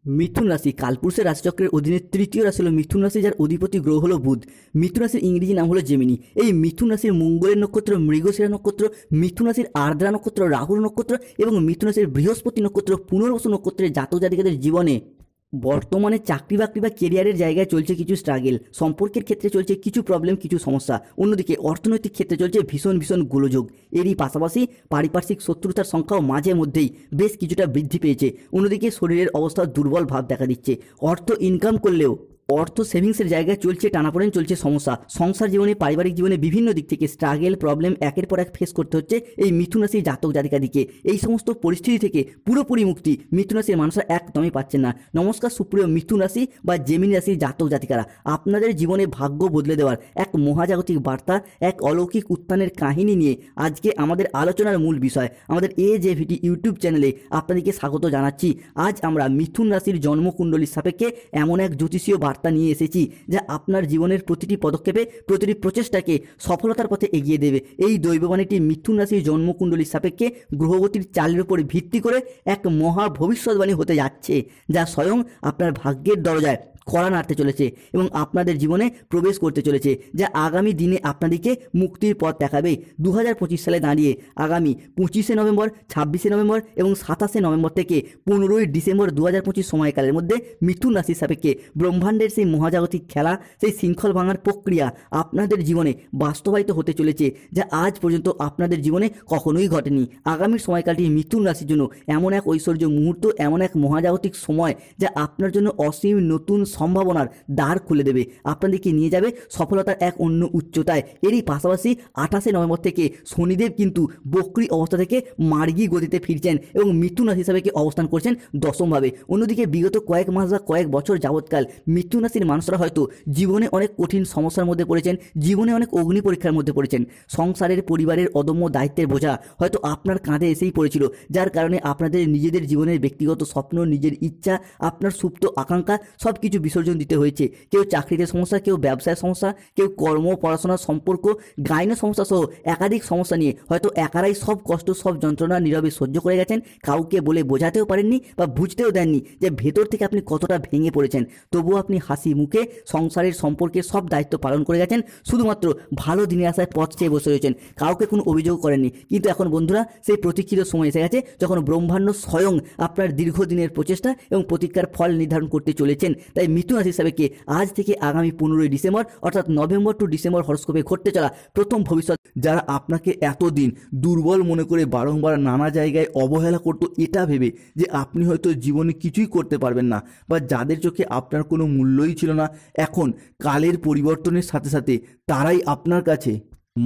মিথুন রাশি কালপুরুষের রাশিচক্রের অধীনে তৃতীয় রাশি হলো মিথুন রাশি, যার অধিপতি গ্রহ হলো বুধ। মিথুন রাশির ইংরেজি নাম হলো জেমিনি। এই মিথুন রাশির মঙ্গলের নক্ষত্র মৃগশিরা নক্ষত্র, মিথুন রাশির আর্দ্রা নক্ষত্র রাহুল নক্ষত্র এবং মিথুন রাশির বৃহস্পতি নক্ষত্র পুনর্বসু নক্ষত্রের জাতক জাতিকাদের জীবনে বর্তমানে চাকরি বাকরি বা কেরিয়ারের জায়গায় চলছে কিছু স্ট্রাগেল, সম্পর্কের ক্ষেত্রে চলছে কিছু প্রবলেম, কিছু সমস্যা। অন্যদিকে অর্থনৈতিক ক্ষেত্রে চলছে ভীষণ ভীষণ গোলযোগ। এরই পাশাপাশি পারিপার্শ্বিক শত্রুতার সংখ্যাও মাঝে মধ্যেই বেশ কিছুটা বৃদ্ধি পেয়েছে। অন্যদিকে শরীরের অবস্থা দুর্বল ভাব দেখা দিচ্ছে। অর্থ ইনকাম করলেও অর্থ সেভিংসের জায়গায় চলছে টানাপোড়েন, চলছে সমস্যা। সংসার জীবনে, পারিবারিক জীবনে বিভিন্ন দিক থেকে স্ট্রাগেল, প্রবলেম একের পর এক ফেস করতে হচ্ছে এই মিথুন রাশির জাতক জাতিকাদিকে। এই সমস্ত পরিস্থিতি থেকে পুরোপুরি মুক্তি মিথুন রাশির মানুষরা একদমই পাচ্ছেন না। নমস্কার সুপ্রিয় মিথুন রাশি বা জেমিনি রাশির জাতক জাতিকারা, আপনাদের জীবনে ভাগ্য বদলে দেওয়ার এক মহাজাগতিক বার্তা, এক অলৌকিক উত্থানের কাহিনী নিয়ে আজকে আমাদের আলোচনার মূল বিষয়। আমাদের AJVT ইউটিউব চ্যানেলে আপনাদেরকে স্বাগত জানাচ্ছি। আজ আমরা মিথুন রাশির জন্মকুণ্ডলীর সাপেক্ষে এমন এক জ্যোতিষীয় বার্তা নিয়ে এসেছি যা আপনার জীবনের প্রতিটি পদক্ষেপে, প্রতিটি প্রচেষ্টাকে সফলতার পথে এগিয়ে দেবে। এই দৈববাণীটি মিথুন রাশির জন্মকুণ্ডলীর সাপেক্ষে গ্রহগতির চালের উপরে ভিত্তি করে এক মহা ভবিষ্যৎবাণী হতে যাচ্ছে, যা স্বয়ং আপনার ভাগ্যের দরজায় কড়া নাড়তে চলেছে এবং আপনাদের জীবনে প্রবেশ করতে চলেছে, যা আগামী দিনে আপনাদেরকে মুক্তির পথ দেখাবে। 2025 সালে দাঁড়িয়ে আগামী 25শে নভেম্বর, 26শে নভেম্বর এবং 27শে নভেম্বর থেকে 15ই ডিসেম্বর 2025 সময়কালের মধ্যে মিথুন রাশির সাপেক্ষে ব্রহ্মাণ্ডের সেই মহাজাগতিক খেলা, সেই শৃঙ্খল ভাঙার প্রক্রিয়া আপনাদের জীবনে বাস্তবায়িত হতে চলেছে, যা আজ পর্যন্ত আপনাদের জীবনে কখনোই ঘটেনি। আগামী সময়কালটি মিথুন রাশির জন্য এমন এক ঐশ্বর্য মুহূর্ত, এমন এক মহাজাগতিক সময় যা আপনার জন্য অসীম নতুন সম্ভাবনার দ্বার খুলে দেবে, আপনাদেরকে নিয়ে যাবে সফলতার এক অন্য উচ্চতায়। এরই পাশাপাশি 28শে নভেম্বর থেকে শনিদেব কিন্তু বক্রী অবস্থা থেকে মার্গী গতিতে ফিরছেন এবং মিথুন রাশি হিসাবে অবস্থান করছেন দশমভাবে। অন্যদিকে বিগত কয়েক মাস বা কয়েক বছর যাবৎকাল মিথুন রাশির মানুষরা হয়তো জীবনে অনেক কঠিন সমস্যার মধ্যে পড়েছেন, জীবনে অনেক অগ্নি পরীক্ষার মধ্যে পড়েছেন। সংসারের, পরিবারের অদম্য দায়িত্বের বোঝা হয়তো আপনার কাঁধে এসেই পড়েছিল, যার কারণে আপনাদের নিজেদের জীবনের ব্যক্তিগত স্বপ্ন, নিজের ইচ্ছা, আপনার সুপ্ত আকাঙ্ক্ষা সব কিছু বিসর্জন দিতে হয়েছে। কেউ চাকরিতে সমস্যা, কেউ ব্যবসায় সমস্যা, কেউ কর্ম, পড়াশোনার সম্পর্ক, গাইনো সমস্যা সহ একাধিক সমস্যা নিয়ে হয়তো একারাই সব কষ্ট, সব যন্ত্রণা নীরবে সহ্য করে গেছেন। কাউকে বলে বোঝাতেও পারেননি বা বুঝতেও দেননি যে ভেতর থেকে আপনি কতটা ভেঙে পড়েছেন। তবুও আপনি হাসি মুখে সংসারের সম্পর্কে সব দায়িত্ব পালন করে গেছেন, শুধুমাত্র ভালো দিনের আশায় পথ চেয়ে বসে রয়েছেন, কাউকে কোনো অভিযোগ করেননি। কিন্তু এখন বন্ধুরা, সেই প্রতীক্ষিত সময় এসে গেছে যখন ব্রহ্মাণ্ড স্বয়ং আপনার দীর্ঘদিনের প্রচেষ্টা এবং প্রতীক্ষার ফল নির্ধারণ করতে চলেছেন। তাই মিথুন রাশি হিসাবে আজ থেকে আগামী 15ই ডিসেম্বর অর্থাৎ নভেম্বর টু ডিসেম্বর হরস্কোপে ঘটতে চলা প্রথম ভবিষ্যৎ, যারা আপনাকে এতদিন দুর্বল মনে করে বারংবার নানা জায়গায় অবহেলা করতো এটা ভেবে যে আপনি হয়তো জীবনে কিছুই করতে পারবেন না, বা যাদের চোখে আপনার কোনো মূল্যই ছিল না, এখন কালের পরিবর্তনের সাথে সাথে তারাই আপনার কাছে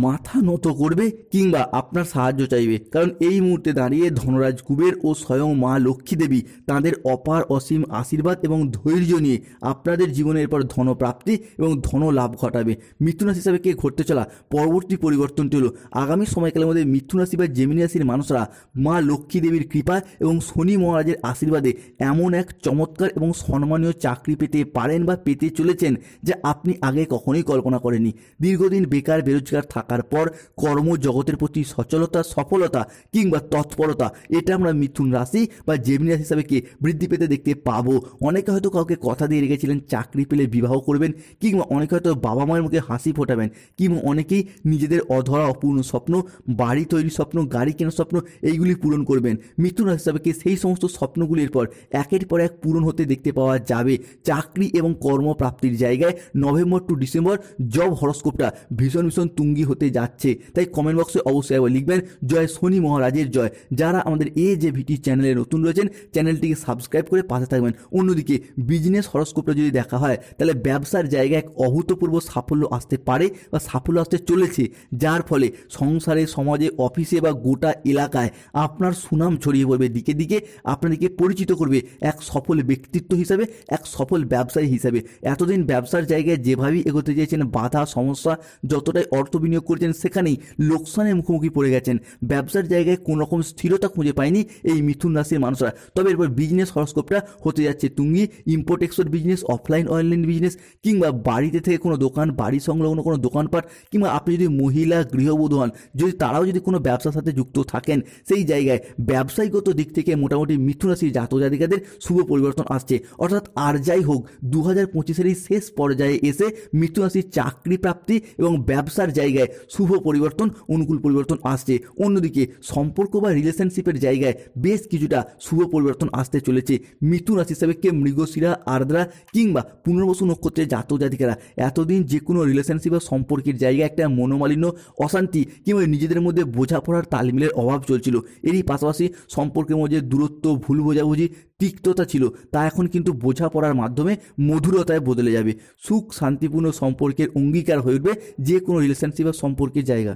মাথা নত করবে কিংবা আপনার সাহায্য চাইবে। কারণ এই মুহূর্তে দাঁড়িয়ে ধনরাজ কুবের ও স্বয়ং মা লক্ষ্মী দেবী তাদের অপার অসীম আশীর্বাদ এবং ধৈর্য নিয়ে আপনাদের জীবনের পর ধনপ্রাপ্তি এবং ধন লাভ ঘটাবে। মিথুন রাশি হিসাবে ঘটতে চলা পরবর্তী পরিবর্তনটি হলো আগামী সময়কালের মধ্যে মিথুন রাশি বা জেমিনি রাশির মানুষরা মা লক্ষ্মী দেবীর কৃপা এবং শনি মহারাজের আশীর্বাদে এমন এক চমৎকার এবং সম্মানীয় চাকরি পেতে পারেন বা পেতে চলেছেন যা আপনি আগে কখনোই কল্পনা করেননি। দীর্ঘদিন বেকার বেরোজগার থাকার পর কর্মজগতের প্রতি সচলতা, সফলতা কিংবা তৎপরতা এটা আমরা মিথুন রাশি বা জেমিনি রাশি হিসাবে বৃদ্ধি পেতে দেখতে পাবো। অনেকে হয়তো কাউকে কথা দিয়ে রেখেছিলেন চাকরি পেলে বিবাহ করবেন, কিংবা অনেকে হয়তো বাবা মায়ের মুখে হাসি ফোটাবেন, কিংবা অনেকেই নিজেদের অধরা অপূর্ণ স্বপ্ন, বাড়ি তৈরির স্বপ্ন, গাড়ি কেনার স্বপ্ন এইগুলি পূরণ করবেন। মিথুন রাশি হিসাবে সেই সমস্ত স্বপ্নগুলির পর একের পর এক পূরণ হতে দেখতে পাওয়া যাবে। চাকরি এবং কর্মপ্রাপ্তির জায়গায় নভেম্বর টু ডিসেম্বর জব হরস্কোপটা ভীষণ ভীষণ তুঙ্গি হতে যাচ্ছে। তাই কমেন্ট বক্সে অবশ্যই একবার লিখবেন জয় শনি মহারাজের জয়। যারা আমাদের AJVT চ্যানেলে নতুন রয়েছেন চ্যানেলটিকে সাবস্ক্রাইব করে পাশে থাকবেন। অন্যদিকে বিজনেস হরস্কোপটা যদি দেখা হয় তাহলে ব্যবসার জায়গায় এক অভূতপূর্ব সাফল্য আসতে পারে বা সাফল্য আসতে চলেছে, যার ফলে সংসারে, সমাজে, অফিসে বা গোটা এলাকায় আপনার সুনাম ছড়িয়ে পড়বে, দিকে দিকে আপনাদেরকে পরিচিত করবে এক সফল ব্যক্তিত্ব হিসাবে, এক সফল ব্যবসায়ী হিসাবে। এতদিন ব্যবসার জায়গায় যেভাবেই এগোতে চেয়েছেন বাধা, সমস্যা, যতটাই অর্থ বিনিয়োগ বিনিয়োগ করেছেন সেখানেই লোকসানের মুখোমুখি পড়ে গেছেন। ব্যবসার জায়গায় কোনো রকম স্থিরতা খুঁজে পায়নি এই মিথুন রাশির মানুষরা। তবে এরপর বিজনেস হরস্কোপটা হতে যাচ্ছে তুঙ্গি। Import export business, offline online business, কিংবা বাড়িতে থেকে কোনো দোকান, বাড়ি সংলগ্ন কোনো দোকানপাট, কিংবা আপনি যদি মহিলা গৃহবধূ হন, যদি তারাও যদি কোনো ব্যবসার সাথে যুক্ত থাকেন, সেই জায়গায় ব্যবসায়িকগত দিক থেকে মোটামুটি মিথুন রাশির জাতক জাতিকাদের শুভ পরিবর্তন আসছে। অর্থাৎ আর যাই হোক 2025-এর এই শেষ পর্যায়ে এসে মিথুন রাশির চাকরি প্রাপ্তি এবং ব্যবসার জায়গায় শুভ পরিবর্তন, অনুকূল পরিবর্তন আসছে। অন্যদিকে সম্পর্ক বা রিলেশনশিপের জায়গায় বেশ কিছুটা শুভ পরিবর্তন আসতে চলেছে। মিথুন রাশি হিসাবে কে মৃগশিরা, আর্দ্রা কিংবা পুনর্বসু নক্ষত্রের জাতক জাতিকারা এতদিন যে কোনো রিলেশনশিপ বা সম্পর্কের জায়গায় একটা মনোমালিন্য, অশান্তি কিংবা নিজেদের মধ্যে বোঝাপড়ার তালমিলের অভাব চলছিল। এরই পাশাপাশি সম্পর্কের মধ্যে দূরত্ব, ভুল বোঝাবুঝি, তিক্ততা ছিল, তা এখন কিন্তু বোঝাপড়ার মাধ্যমে মধুরতায় বদলে যাবে। সুখ শান্তিপূর্ণ সম্পর্কের অঙ্গীকার হয়ে উঠবে যে কোনো রিলেশনশিপ বা সম্পর্কের জায়গা।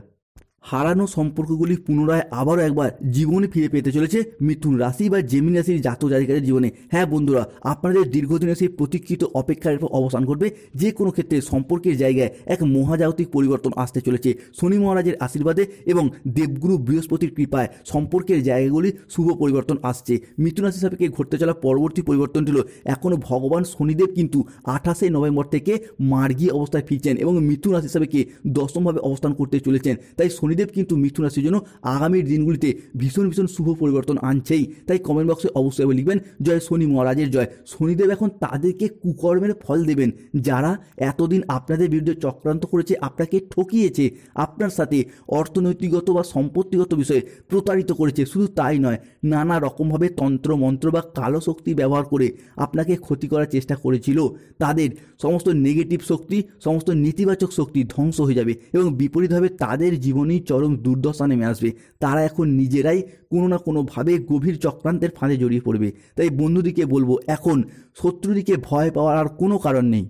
হারানো সম্পর্কগুলি পুনরায় আবারও একবার জীবনে ফিরে পেতে চলেছে মিথুন রাশি বা জেমিনি রাশির জাতক জাতিকাদের জীবনে। হ্যাঁ বন্ধুরা, আপনাদের দীর্ঘদিনের সেই প্রতীক্ষিত অপেক্ষার এরপর অবসান ঘটবে। যে কোনো ক্ষেত্রে সম্পর্কের জায়গায় এক মহাজাগতিক পরিবর্তন আসতে চলেছে। শনি মহারাজের আশীর্বাদে এবং দেবগুরু বৃহস্পতির কৃপায় সম্পর্কের জায়গাগুলি শুভ পরিবর্তন আসছে। মিথুন রাশি সাপেক্ষে ঘটতে চলা পরবর্তী পরিবর্তনটি হলো এখনও ভগবান শনিদেব কিন্তু 28শে নভেম্বর থেকে মার্গী অবস্থায় ফিরছেন এবং মিথুন রাশি সাপেক্ষে দশমভাবে অবস্থান করতে চলেছেন। তাই শনিদেব কিন্তু মিথুন রাশির জন্য আগামীর দিনগুলিতে ভীষণ ভীষণ শুভ পরিবর্তন আনছেই। তাই কমেন্ট বক্সে অবশ্যই লিখবেন জয় শনি মহারাজের জয়। শনিদেব এখন তাদেরকে কুকর্মের ফল দেবেন যারা এতদিন আপনাদের বিরুদ্ধে চক্রান্ত করেছে, আপনাকে ঠকিয়েছে, আপনার সাথে অর্থনৈতিকগত বা সম্পত্তিগত বিষয়ে প্রতারিত করেছে। শুধু তাই নয়, নানা রকমভাবে তন্ত্র মন্ত্র বা কালো শক্তি ব্যবহার করে আপনাকে ক্ষতি করার চেষ্টা করেছিল। তাদের সমস্ত নেগেটিভ শক্তি, সমস্ত নেতিবাচক শক্তি ধ্বংস হয়ে যাবে এবং বিপরীতভাবে তাদের জীবনেই চরম দুর্দশা নেমে আসবে। তারা এখন নিজেরাই কোনো না কোনোভাবে গভীর চক্রান্তের ফাঁদে জড়িয়ে পড়বে। তাই বন্ধুদিকে বলবো, এখন শত্রুদিকে ভয় পাওয়ার আর কোনো কারণ নেই,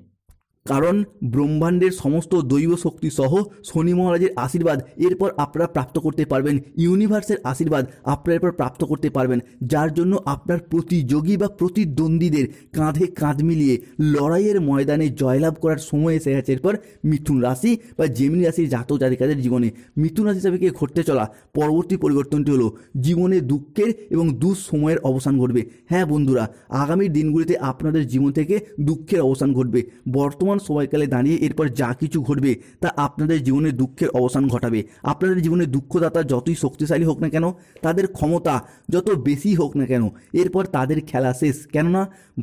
কারণ ব্রহ্মাণ্ডের সমস্ত দৈব শক্তি সহ শনি মহারাজের আশীর্বাদ এরপর আপনারা প্রাপ্ত করতে পারবেন। ইউনিভার্সের আশীর্বাদ আপনারা এরপর প্রাপ্ত করতে পারবেন, যার জন্য আপনার প্রতিযোগী বা প্রতিদ্বন্দ্বীদের কাঁধে কাঁধ মিলিয়ে লড়াইয়ের ময়দানে জয়লাভ করার সময় এসে গেছে এরপর মিথুন রাশি বা জেমিনি রাশির জাতক জাতিকাদের জীবনে। মিথুন রাশি হিসাবে ঘটতে চলা পরবর্তী পরিবর্তনটি হলো জীবনে দুঃখের এবং দুঃসময়ের অবসান ঘটবে। হ্যাঁ বন্ধুরা, আগামী দিনগুলিতে আপনাদের জীবন থেকে দুঃখের অবসান ঘটবে। বর্তমান সময়কালে দাঁড়িয়ে এরপর যা কিছু ঘটবে তা আপনাদের জীবনে দুঃখের অবসান ঘটাবে। আপনাদের জীবনে দুঃখদাতা যতই শক্তিশালী হোক না কেন, তাদের ক্ষমতা যত বেশি হোক না কেন, এরপর তাদের খেলা শেষ। কেননা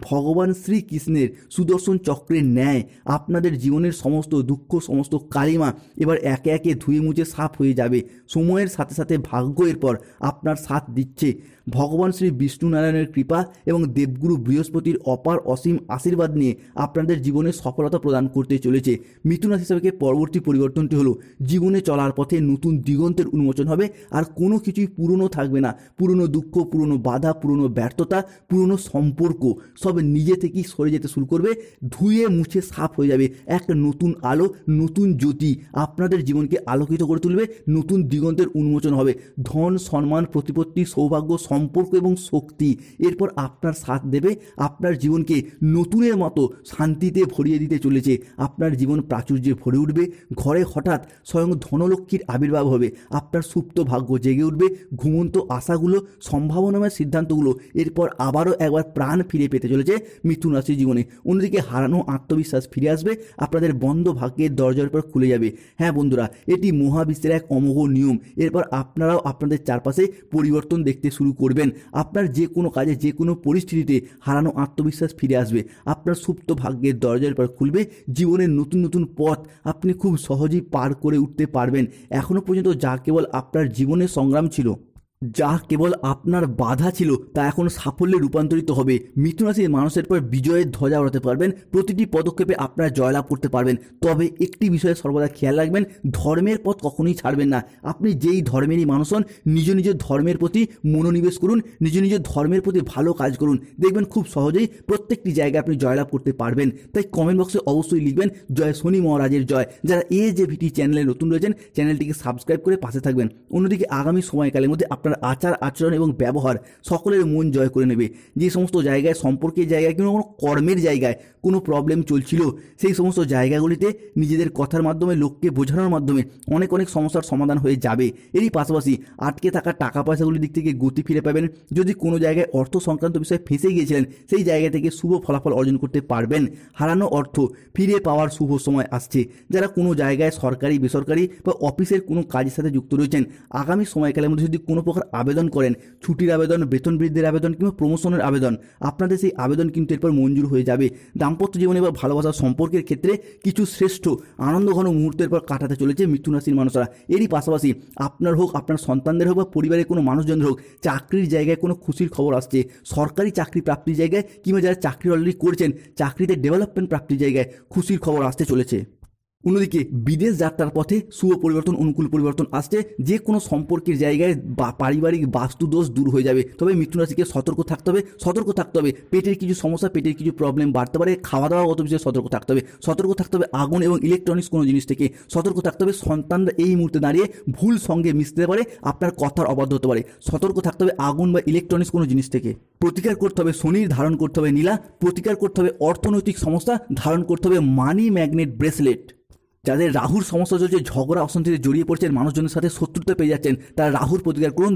ভগবান শ্রীকৃষ্ণের সুদর্শন চক্রের ন্যায় আপনাদের জীবনের সমস্ত দুঃখ, সমস্ত কালিমা এবার একে একে ধুয়ে মুছে সাফ হয়ে যাবে। সময়ের সাথে সাথে ভাগ্য এরপর আপনার সাথ দিচ্ছে। ভগবান শ্রী বিষ্ণু নারায়ণের কৃপা এবং দেবগুরু বৃহস্পতির অপার অসীম আশীর্বাদ নিয়ে আপনাদের জীবনে সফলতা প্রদান করতে চলেছে। মিথুন রাশি হিসাবে পরবর্তী পরিবর্তনটি হলো জীবনে চলার পথে নতুন দিগন্তের উন্মোচন হবে। আর কোনো কিছুই পুরনো থাকবে না। পুরনো দুঃখ, পুরনো বাধা, পুরনো ব্যর্থতা, পুরনো সম্পর্ক সব নিজে থেকেই সরে যেতে শুরু করবে। ধুয়ে মুছে সাফ হয়ে যাবে। এক নতুন আলো, নতুন জ্যোতি আপনাদের জীবনকে আলোকিত করে তুলবে। নতুন দিগন্তের উন্মোচন হবে। ধন, সম্মান, প্রতিপত্তি, সৌভাগ্য, সম্পর্ক এবং শক্তি এরপর আপনার সাথ দেবে। আপনার জীবনকে নতুনের মতো শান্তিতে ভরিয়ে দিতে চলেছে। আপনার জীবন প্রাচুর্যে ভরে উঠবে। ঘরে হঠাৎ স্বয়ং ধনলক্ষ্মীর আবির্ভাব হবে। আপনার সুপ্ত ভাগ্য জেগে উঠবে। ঘুমন্ত আশাগুলো, সম্ভাবনাময় সিদ্ধান্তগুলো এরপর আবারও একবার প্রাণ ফিরে পেতে চলেছে মিথুন রাশির জীবনে। অন্যদিকে হারানো আত্মবিশ্বাস ফিরে আসবে। আপনাদের বন্ধ ভাগ্যের দরজার পর খুলে যাবে। হ্যাঁ বন্ধুরা, এটি মহাবিশ্বের এক অমোঘ নিয়ম। এরপর আপনারাও আপনাদের চারপাশে পরিবর্তন দেখতে শুরু করবেন। আপনার যে কোনো কাজে, যে কোনো পরিস্থিতিতে হারানো আত্মবিশ্বাস ফিরে আসবে। আপনার সুপ্ত ভাগ্যের দরজার পর খুলবে। জীবনের নতুন নতুন পথ আপনি খুব সহজেই পার করে উঠতে পারবেন। এখনো পর্যন্ত যা কেবল আপনার জীবনের সংগ্রাম ছিল, যা কেবল আপনার বাধা ছিল, তা এখন সাফল্যে রূপান্তরিত হবে। মিথুন রাশির মানুষের পর বিজয়ের ধ্বজা ওড়াতে পারবেন। প্রতিটি পদক্ষেপে আপনারা জয়লাভ করতে পারবেন। তবে একটি বিষয়ে সর্বদা খেয়াল রাখবেন, ধর্মের পথ কখনোই ছাড়বেন না। আপনি যেই ধর্মেরই মানুষ হন, নিজ নিজ ধর্মের প্রতি মনোনিবেশ করুন, নিজ নিজ ধর্মের প্রতি ভালো কাজ করুন। দেখবেন খুব সহজেই প্রত্যেকটি জায়গায় আপনি জয়লাভ করতে পারবেন। তাই কমেন্ট বক্সে অবশ্যই লিখবেন জয় শনি মহারাজের জয়। যারা এই যে ভিটি চ্যানেলে নতুন রয়েছেন, চ্যানেলটিকে সাবস্ক্রাইব করে পাশে থাকবেন। অন্যদিকে আগামী সময়কালের মধ্যে আপনারা আচার আচরণ এবং ব্যবহার সকলের মন জয় করে নেবে। যে সমস্ত জায়গায়, সম্পর্কের জায়গায় কিংবা কোনো কর্মের জায়গায় কোনো প্রবলেম চলছিল, সেই সমস্ত জায়গাগুলিতে নিজেদের কথার মাধ্যমে, লোককে বোঝানোর মাধ্যমে অনেক অনেক সমস্যার সমাধান হয়ে যাবে। এরই পাশাপাশি আটকে থাকা টাকা পয়সাগুলির দিক থেকে গতি ফিরে পাবেন। যদি কোনো জায়গায় অর্থ সংক্রান্ত বিষয়ে ফেঁসে গিয়েছিলেন, সেই জায়গা থেকে শুভ ফলাফল অর্জন করতে পারবেন। হারানো অর্থ ফিরে পাওয়ার শুভ সময় আসছে। যারা কোনো জায়গায় সরকারি, বেসরকারি বা অফিসের কোনো কাজের সাথে যুক্ত রয়েছেন, আগামী সময়কালের মধ্যে যদি কোনো প্রকার আবেদন করেন, ছুটির আবেদন, বেতন বৃদ্ধির আবেদন কিংবা প্রমোশনের আবেদন, আপনাদের সেই আবেদন কিন্তু এরপর মঞ্জুর হয়ে যাবে। দাম্পত্য জীবনে বা ভালোবাসার সম্পর্কের ক্ষেত্রে কিছু শ্রেষ্ঠ আনন্দঘন মুহূর্তের পর কাটাতে চলেছে মিথুন রাশির মানুষরা। এরই পাশাপাশি আপনার হোক, আপনার সন্তানদের হোক বা পরিবারের কোনো মানুষজনের হোক, চাকরির জায়গায় কোনো খুশির খবর আসছে। সরকারি চাকরি প্রাপ্তির জায়গায় কিংবা যারা চাকরি অলরেডি করছেন, চাকরিতে ডেভেলপমেন্ট প্রাপ্তির জায়গায় খুশির খবর আসতে চলেছে। অন্যদিকে বিদেশ যাত্রার পথে শুভ পরিবর্তন, অনুকূল পরিবর্তন আসছে। যে কোনো সম্পর্কের জায়গায় বা পারিবারিক বাস্তু দোষ দূর হয়ে যাবে। তবে মিথুন রাশিকে সতর্ক থাকতে হবে। পেটের কিছু সমস্যা, পেটের কিছু প্রবলেম বাড়তে পারে। খাওয়া দাওয়াগত বিষয়ে সতর্ক থাকতে হবে। আগুন এবং ইলেকট্রনিক্স কোনো জিনিস থেকে সতর্ক থাকতে হবে। সন্তানরা এই মুহূর্তে দাঁড়িয়ে ভুল সঙ্গে মিশতে পারে, আপনার কথার অবাধ্য হতে পারে। সতর্ক থাকতে হবে আগুন বা ইলেকট্রনিক্স কোনো জিনিস থেকে। প্রতিকার করতে হবে শনির, ধারণ করতে হবে নীলা। প্রতিকার করতে হবে অর্থনৈতিক সমস্যা, ধারণ করতে হবে মানি ম্যাগনেট ব্রেসলেট। যাদের রাহুর সমস্যা চলছে, ঝগড়া অশান্তিতে জড়িয়ে পড়ছেন, মানুষজনের সাথে শত্রুতা পেয়ে যাচ্ছেন, তারা রাহুর প্রতিকার করুন।